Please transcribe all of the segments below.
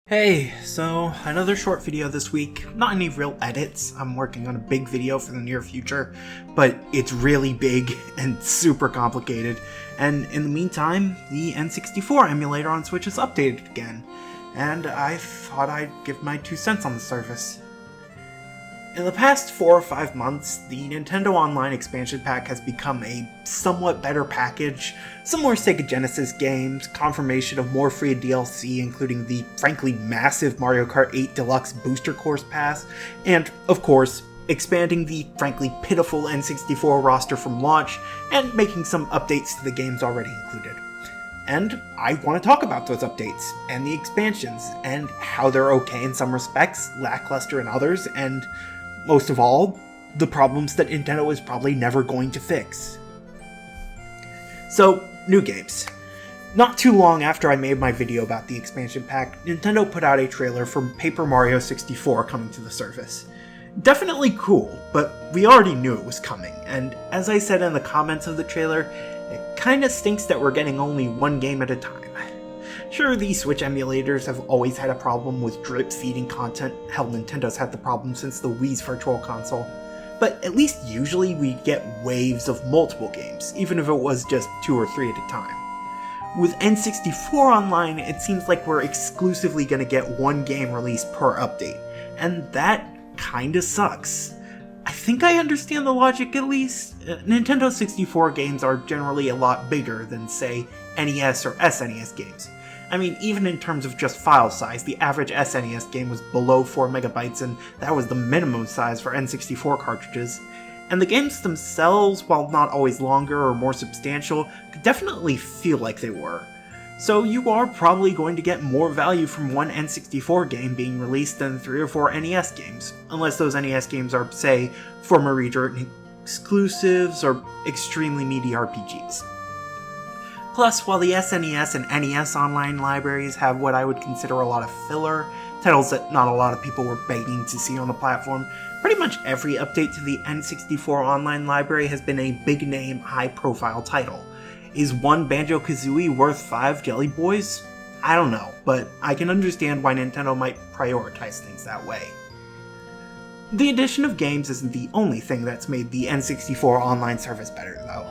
Hey, so another short video this week. Not any real edits. I'm working on a big video for the near future, but it's really big and super complicated. And in the meantime, the N64 emulator on Switch is updated again, and I thought I'd give my 2 cents on the service. In the past 4 or 5 months, the Nintendo Online expansion pack has become a somewhat better package, some more Sega Genesis games, confirmation of more free DLC including the frankly massive Mario Kart 8 Deluxe Booster Course Pass, and, of course, expanding the frankly pitiful N64 roster from launch, and making some updates to the games already included. And I want to talk about those updates, and the expansions, and how they're okay in some respects, lackluster in others, and most of all, the problems that Nintendo is probably never going to fix. So, new games. Not too long after I made my video about the expansion pack, Nintendo put out a trailer for Paper Mario 64 coming to the service. Definitely cool, but we already knew it was coming, and as I said in the comments of the trailer, it kinda stinks that we're getting only one game at a time. Sure, the Switch emulators have always had a problem with drip-feeding content. Hell, Nintendo's had the problem since the Wii's Virtual Console. But at least usually we get waves of multiple games, even if it was just 2 or 3 at a time. With N64 Online, it seems like we're exclusively gonna get one game released per update, and that kinda sucks. I think I understand the logic at least. Nintendo 64 games are generally a lot bigger than, say, NES or SNES games. I mean, even in terms of just file size, the average SNES game was below 4 megabytes, and that was the minimum size for N64 cartridges. And the games themselves, while not always longer or more substantial, could definitely feel like they were. So you are probably going to get more value from one N64 game being released than 3 or 4 NES games, unless those NES games are, say, former region exclusives or extremely meaty RPGs. Plus, while the SNES and NES online libraries have what I would consider a lot of filler, titles that not a lot of people were begging to see on the platform, pretty much every update to the N64 online library has been a big-name, high-profile title. Is one Banjo-Kazooie worth 5 Jelly Boys? I don't know, but I can understand why Nintendo might prioritize things that way. The addition of games isn't the only thing that's made the N64 online service better, though.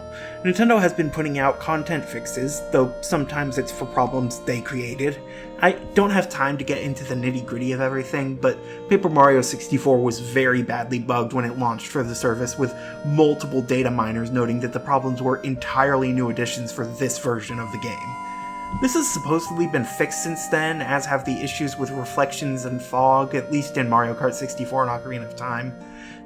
Nintendo has been putting out content fixes, though sometimes it's for problems they created. I don't have time to get into the nitty-gritty of everything, but Paper Mario 64 was very badly bugged when it launched for the service, with multiple data miners noting that the problems were entirely new additions for this version of the game. This has supposedly been fixed since then, as have the issues with reflections and fog, at least in Mario Kart 64 and Ocarina of Time.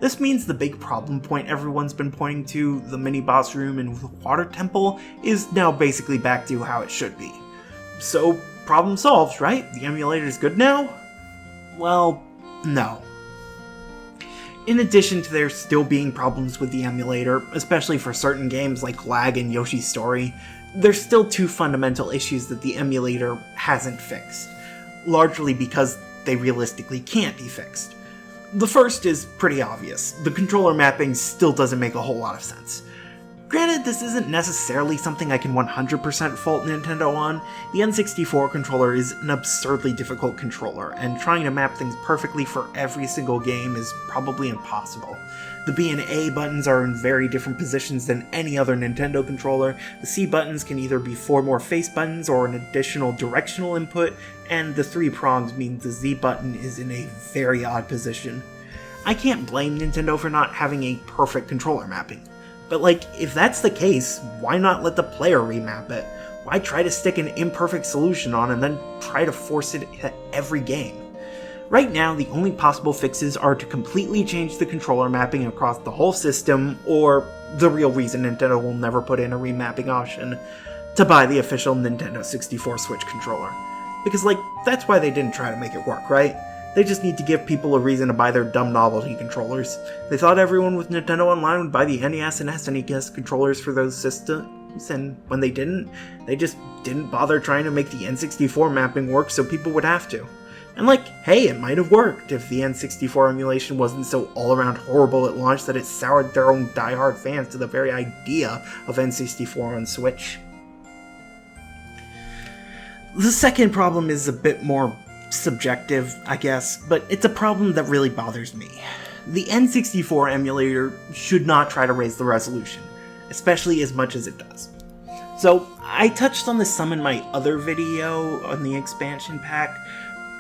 This means the big problem point everyone's been pointing to, the mini-boss room and the water temple, is now basically back to how it should be. So, problem solved, right? The emulator's good now? Well, no. In addition to there still being problems with the emulator, especially for certain games like lag and Yoshi's Story, there's still 2 fundamental issues that the emulator hasn't fixed, largely because they realistically can't be fixed. The first is pretty obvious. The controller mapping still doesn't make a whole lot of sense. Granted, this isn't necessarily something I can 100% fault Nintendo on. The N64 controller is an absurdly difficult controller, and trying to map things perfectly for every single game is probably impossible. The B and A buttons are in very different positions than any other Nintendo controller, the C buttons can either be 4 more face buttons or an additional directional input, and the 3 prongs means the Z button is in a very odd position. I can't blame Nintendo for not having a perfect controller mapping. But if that's the case, why not let the player remap it? Why try to stick an imperfect solution on and then try to force it at every game? Right now, the only possible fixes are to completely change the controller mapping across the whole system, or the real reason Nintendo will never put in a remapping option, to buy the official Nintendo 64 Switch controller. Because, that's why they didn't try to make it work, right? They just need to give people a reason to buy their dumb novelty controllers. They thought everyone with Nintendo Online would buy the NES and SNES controllers for those systems, and when they didn't, they just didn't bother trying to make the N64 mapping work so people would have to. And hey, it might have worked if the N64 emulation wasn't so all-around horrible at launch that it soured their own die-hard fans to the very idea of N64 on Switch. The second problem is a bit more subjective, I guess, but it's a problem that really bothers me. The N64 emulator should not try to raise the resolution, especially as much as it does. So, I touched on this some in my other video on the expansion pack,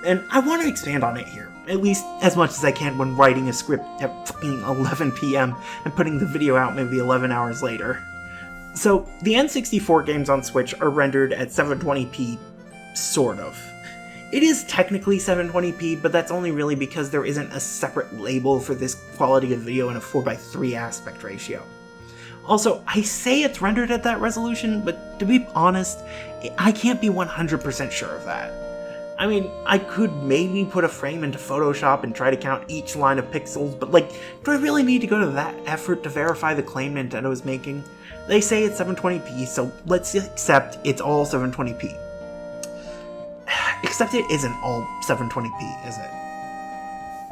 and I want to expand on it here, at least as much as I can when writing a script at fucking 11 PM and putting the video out maybe 11 hours later. So, the N64 games on Switch are rendered at 720p, sort of. It is technically 720p, but that's only really because there isn't a separate label for this quality of video in a 4:3 aspect ratio. Also, I say it's rendered at that resolution, but to be honest, I can't be 100% sure of that. I mean, I could maybe put a frame into Photoshop and try to count each line of pixels, but like, do I really need to go to that effort to verify the claim Nintendo is making? They say it's 720p, so let's accept it's all 720p. Except it isn't all 720p, is it?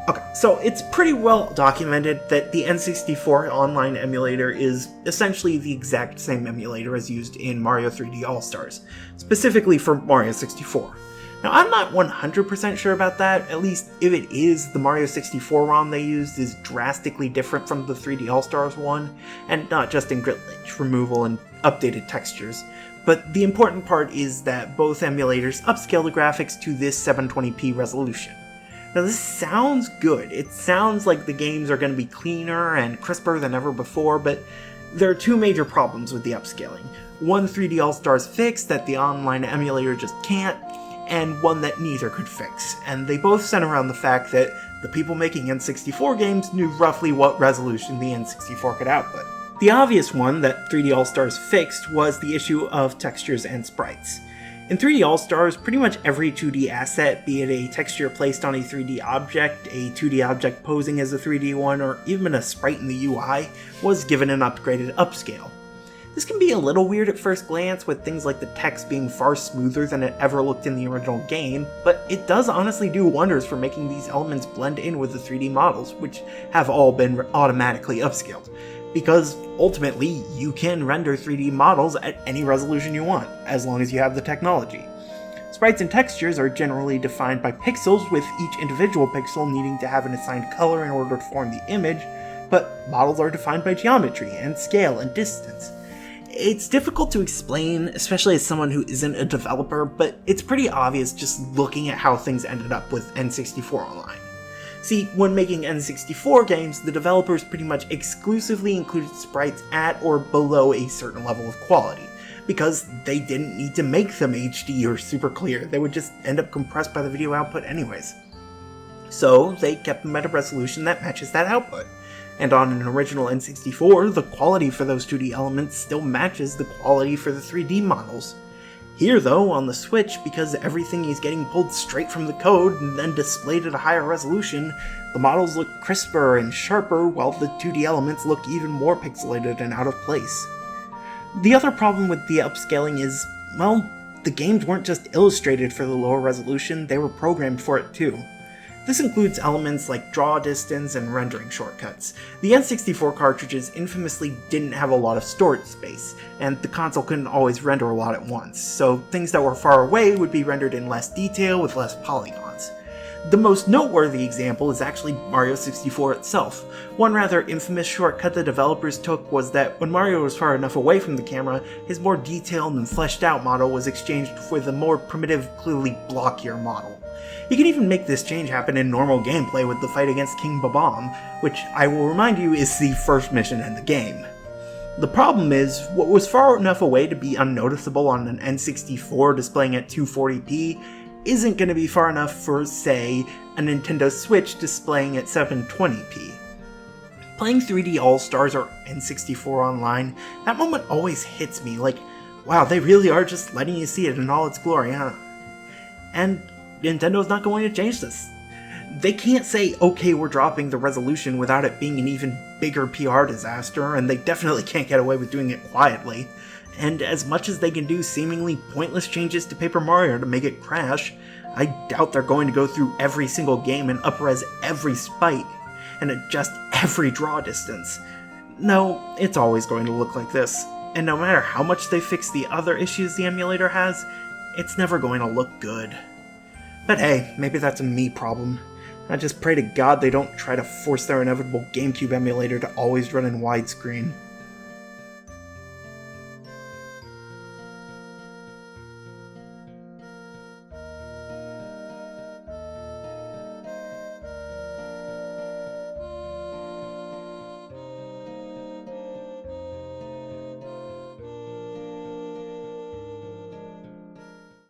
Okay, so it's pretty well documented that the N64 online emulator is essentially the exact same emulator as used in Mario 3D All-Stars, specifically for Mario 64. Now, I'm not 100% sure about that, at least if it is, the Mario 64 ROM they used is drastically different from the 3D All-Stars one, and not just in glitch removal and updated textures. But the important part is that both emulators upscale the graphics to this 720p resolution. Now this sounds good, it sounds like the games are going to be cleaner and crisper than ever before, but there are two major problems with the upscaling. One 3D All-Stars fix that the online emulator just can't, and one that neither could fix, and they both center around the fact that the people making N64 games knew roughly what resolution the N64 could output. The obvious one that 3D All-Stars fixed was the issue of textures and sprites. In 3D All-Stars, pretty much every 2D asset, be it a texture placed on a 3D object, a 2D object posing as a 3D one, or even a sprite in the UI, was given an upgraded upscale. This can be a little weird at first glance, with things like the text being far smoother than it ever looked in the original game, but it does honestly do wonders for making these elements blend in with the 3D models, which have all been automatically upscaled. Because ultimately, you can render 3D models at any resolution you want, as long as you have the technology. Sprites and textures are generally defined by pixels, with each individual pixel needing to have an assigned color in order to form the image, but models are defined by geometry and scale and distance. It's difficult to explain, especially as someone who isn't a developer, but it's pretty obvious just looking at how things ended up with N64 Online. See, when making N64 games, the developers pretty much exclusively included sprites at or below a certain level of quality, because they didn't need to make them HD or super clear, they would just end up compressed by the video output anyways. So, they kept them at a resolution that matches that output. And on an original N64, the quality for those 2D elements still matches the quality for the 3D models. Here though, on the Switch, because everything is getting pulled straight from the code and then displayed at a higher resolution, the models look crisper and sharper while the 2D elements look even more pixelated and out of place. The other problem with the upscaling is, well, the games weren't just illustrated for the lower resolution, they were programmed for it too. This includes elements like draw distance and rendering shortcuts. The N64 cartridges infamously didn't have a lot of storage space, and the console couldn't always render a lot at once, so things that were far away would be rendered in less detail with less polygons. The most noteworthy example is actually Mario 64 itself. One rather infamous shortcut the developers took was that when Mario was far enough away from the camera, his more detailed and fleshed out model was exchanged for the more primitive, clearly blockier model. You can even make this change happen in normal gameplay with the fight against King Bob-omb, which I will remind you is the first mission in the game. The problem is, what was far enough away to be unnoticeable on an N64 displaying at 240p isn't going to be far enough for, say, a Nintendo Switch displaying at 720p. Playing 3D All-Stars or N64 Online, that moment always hits me, like, wow, they really are just letting you see it in all its glory, huh? And Nintendo's not going to change this. They can't say, okay, we're dropping the resolution without it being an even bigger PR disaster, and they definitely can't get away with doing it quietly. And as much as they can do seemingly pointless changes to Paper Mario to make it crash, I doubt they're going to go through every single game and up-res every sprite, and adjust every draw distance. No, it's always going to look like this, and no matter how much they fix the other issues the emulator has, it's never going to look good. But hey, maybe that's a me problem. I just pray to God they don't try to force their inevitable GameCube emulator to always run in widescreen.